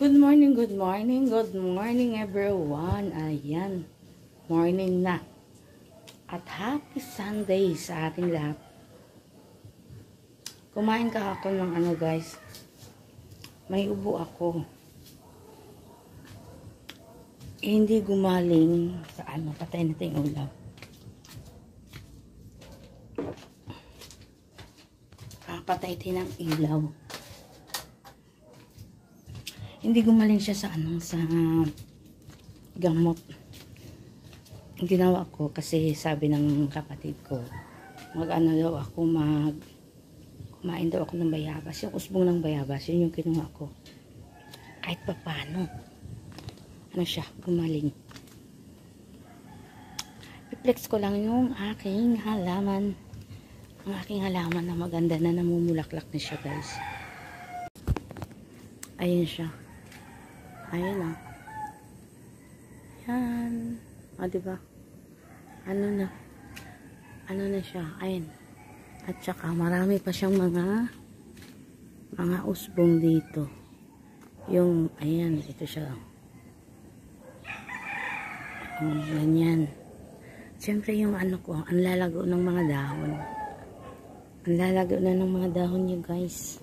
Good morning, good morning, good morning everyone. Ayan, morning na. At happy Sunday sa ating lahat. Kumain ka ako ng guys. May ubo ako. Hindi gumaling sa patay natin yung ulam. Patay din ang ilaw. Hindi gumaling siya sa sa gamot. Ang ginawa ko kasi sabi ng kapatid ko, daw ako kumain daw ako ng bayabas. Yung usbong ng bayabas, yun yung kinuha ko. Kahit pa paano. Siya, gumaling. I-flex ko lang yung aking halaman. Ang aking halaman na maganda na namumulaklak na siya, guys. Ayun siya. Ayun o. Yan. O, diba? Ano na siya. Ayun. At saka, marami pa siyang mga usbong dito. Yung, ayan, ito siya. Ganyan. Siyempre, yung ko, ang lalago ng mga dahon. Ang lalago na ng mga dahon niya, guys.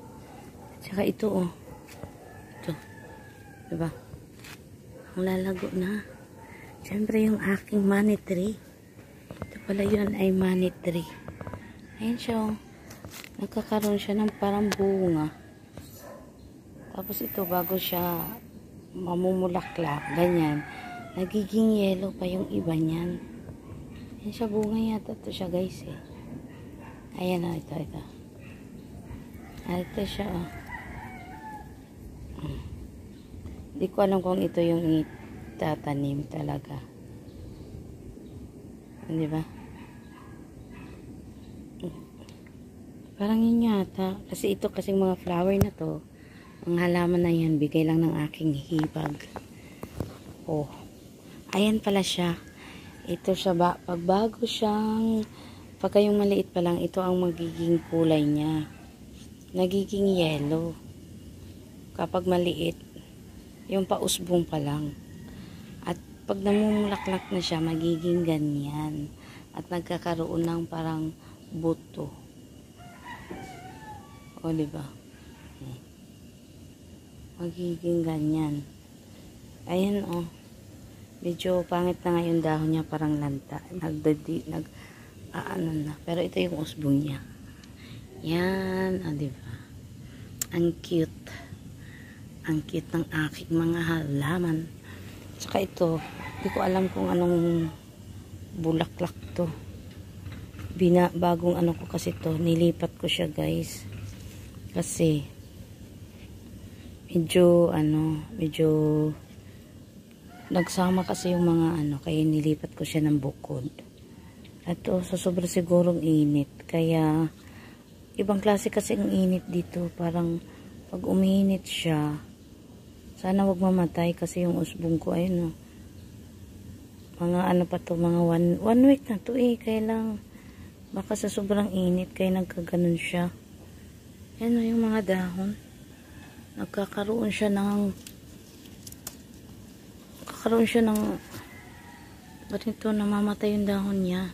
At saka, ito o. Ito. Diba? Ang lalago na. Siyempre yung aking money tree. Ito pala yun ay money tree. Ayan siya oh. Nagkakaroon siya ng parang bunga. Tapos ito bago siya mamumulaklak. Ganyan. Nagiging yellow pa yung iba niyan. Ayan siya bunga yata. Ito siya guys eh. Ayan oh. Ito. Ito siya oh. Hindi ko alam kung ito yung itatanim talaga. Di ba? Parang yun yata. Kasi ito kasing mga flower na to, ang halaman na yan, bigay lang ng aking hipag. Oh. Ayan pala siya. Ito siya ba? Pagbago siyang, pagka yung maliit pa lang, ito ang magiging kulay niya. Nagiging yellow. Kapag maliit, yung pausbong pa lang. At pag namumulaklak na siya, magiging ganyan. At nagkakaroon ng parang buto. O, diba? Magiging ganyan. Ayan, o. Medyo pangit na nga yung dahon niya, parang lanta. Na. Pero ito yung usbong niya. Yan, o, diba? Ang cute. Ang cute ng aking mga halaman. Saka ito, hindi ko alam kung anong bulaklak to. Bagong ko kasi to. Nilipat ko siya guys. Kasi, medyo nagsama kasi yung mga kaya nilipat ko siya ng bukod. At sa sobra sigurong init. Kaya, ibang klase kasi ang init dito. Parang, pag uminit siya, sana wag mamatay kasi yung usbong ko ayun mga pa to, mga one week na to kaya lang baka sa sobrang init kaya nagkaganon siya. Yan yung mga dahon. Nagkakaroon siya ng ganito, namamatay yung dahon niya.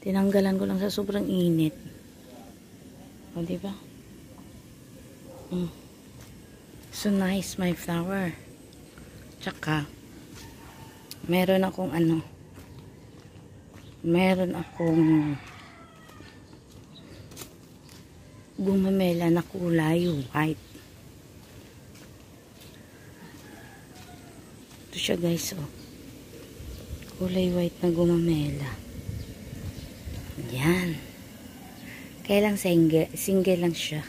Tinanggalan ko lang sa sobrang init. O diba? So nice my flower. Tsaka meron akong gumamela na kulay white. Ito siya guys oh. Kulay white na gumamela. Yan. Kaya lang single lang siya.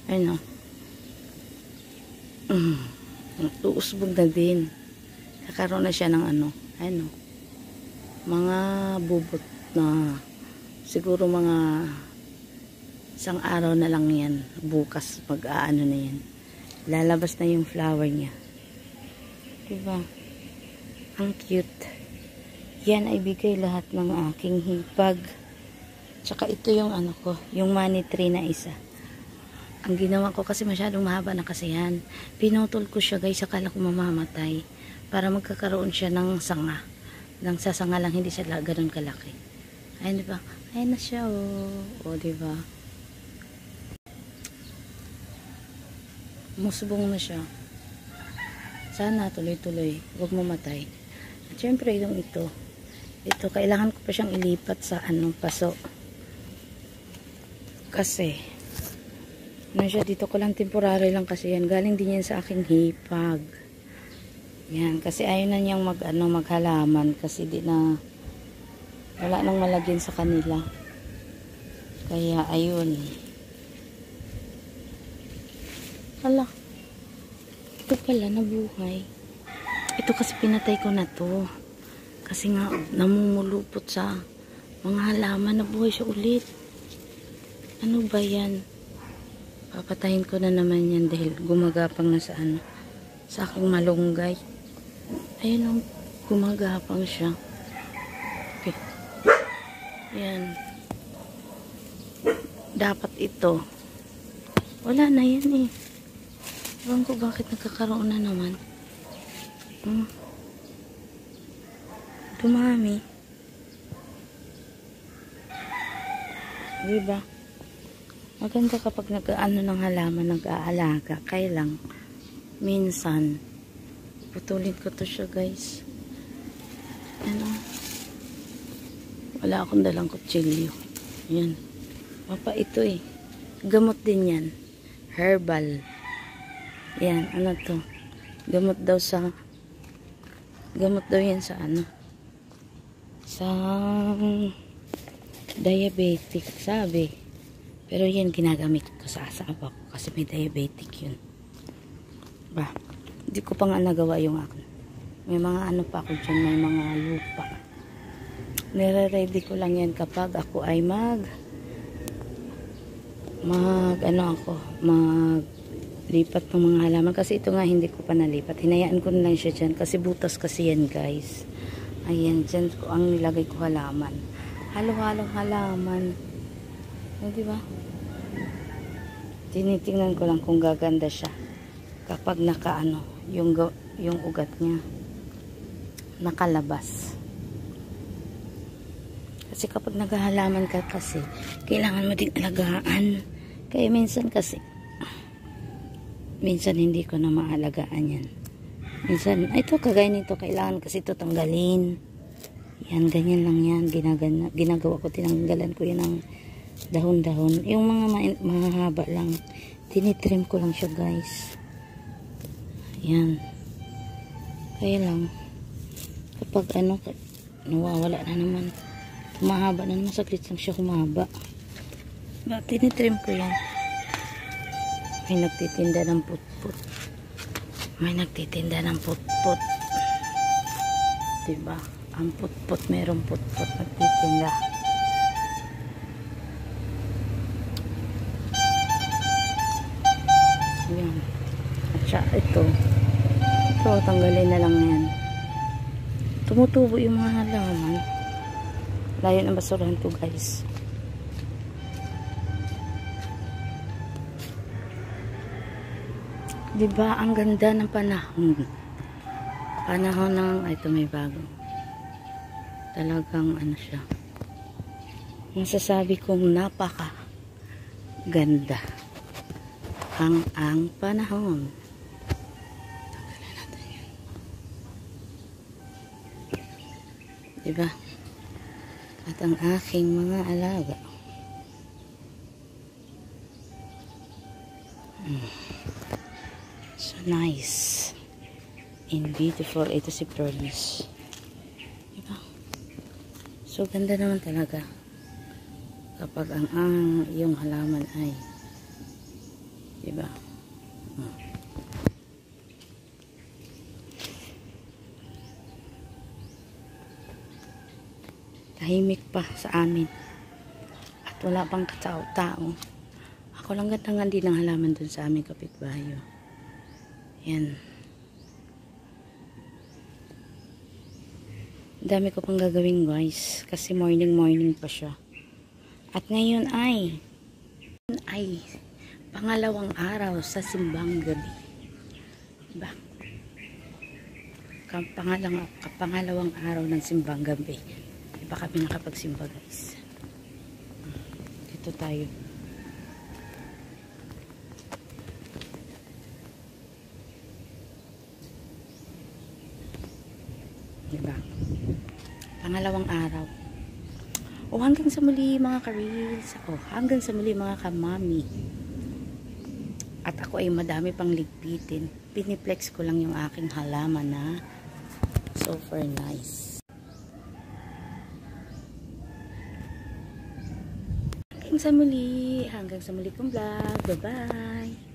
Ano? Uusbog na din. Kakaroon na siya ng mga bubot na siguro mga isang araw na lang yan. Bukas na yan. Lalabas na yung flower niya. Diba? Ang cute. Yan ay bigay lahat ng aking hipag. Tsaka ito yung yung money tree na isa. Ang ginawa ko kasi masyadong mahaba na kasi yan. Pinutol ko siya guys, akala ko mamamatay. Para magkakaroon siya ng sanga. Nang sasanga lang, hindi siya ganun kalaki. Ayun diba? Ayun na siya oh. O diba? Musbong na siya. Sana tuloy-tuloy. Huwag mamatay. At syempre yung ito. Ito, kailangan ko pa siyang ilipat sa paso. Kasi, siya, dito ko lang temporary lang kasi yan. Galing din yan sa aking hipag. Yan, kasi ayaw na niyang maghalaman. Kasi wala nang malagyan sa kanila. Kaya, ayun. Hala. Ito pala, nabuhay. Ito kasi pinatay ko na to. Kasi nga, namumulupot sa mga halaman. Nabuhay siya ulit. Ano ba yan? Papatayin ko na naman yan dahil gumagapang na sa aking malunggay. Ayun, gumagapang siya. Okay. Yan. Dapat ito. Wala na yan eh. Ewan ko bakit nagkakaroon na naman. Dumami. Diba? Maganda kapag ng halaman, nag-aalaga. Kaya lang, minsan, putulin ko to siya guys. Wala akong dalang kutsilyo. Yan. Mapa ito eh. Gamot din yan. Herbal. Yan. Ano to? Gamot daw yan sa sa diabetic, sabi. Pero yan ginagamit ko sa asawa ko kasi may diabetic yun. Ba, hindi ko pa nga nagawa yung akin. May mga pa ako dyan, may mga lupa. Nire-ready ko lang yan kapag ako ay maglipat ng mga halaman. Kasi ito nga hindi ko pa nalipat. Hinayaan ko na lang siya dyan kasi butas kasi yan guys. Ayan, dyan ko ang nilagay ko halaman. Halo-halong halaman. O, diba? Tinitingnan ko lang kung gaganda siya. Kapag yung ugat niya nakalabas. Kasi kapag naghahalaman ka kasi, kailangan mo din alagaan. Kaya minsan hindi ko na maalagaan yan. Minsan, ito kagaya nito, kailangan kasi ito tanggalin. Yan, ganyan lang yan. Ginagawa ko, tinanggalan ko yan ng dahon-dahon. Yung mga mahaba lang, tinitrim ko lang siya guys. Yan. Kaya lang, kapag nawawala na naman, mahaba na naman, saglit lang siya humaba. Tinitrim ko yan. May nagtitinda ng putput. Diba? Ang putput, merong putput nagtitinda. Yan. At siya, ito, tanggalin na lang yan. Tumutubo yung mga halaman. Layo ng basurahan to guys. Diba ang ganda ng panahon? Panahon ng ito, may bago. Talagang siya. Masasabi kong napaka ganda ang panahon. Tanggalan natin yan. Diba? At ang aking mga alaga. So nice and beautiful. Ito si Pearlis. Diba? So ganda naman talaga kapag ang yung halaman ay, diba? Tahimik pa sa amin at wala pang katao-tao. Ako lang ganda din ng halaman dun sa aming kapitbahay. Yan. Dami ko pang gagawin guys kasi morning pa siya. At ngayon ay Pangalawang araw sa simbang gabi. Diba? Pangalawang araw ng simbang gabi. Diba kami nakapagsimba guys? Dito tayo. Diba? Pangalawang araw. O hanggang sa muli mga ka-reels. O hanggang sa muli mga ka-mami. At ako ay madami pang ligpitin. Piniplex ko lang yung aking halaman na super nice. Hanggang sa muli kong vlog. Bye-bye!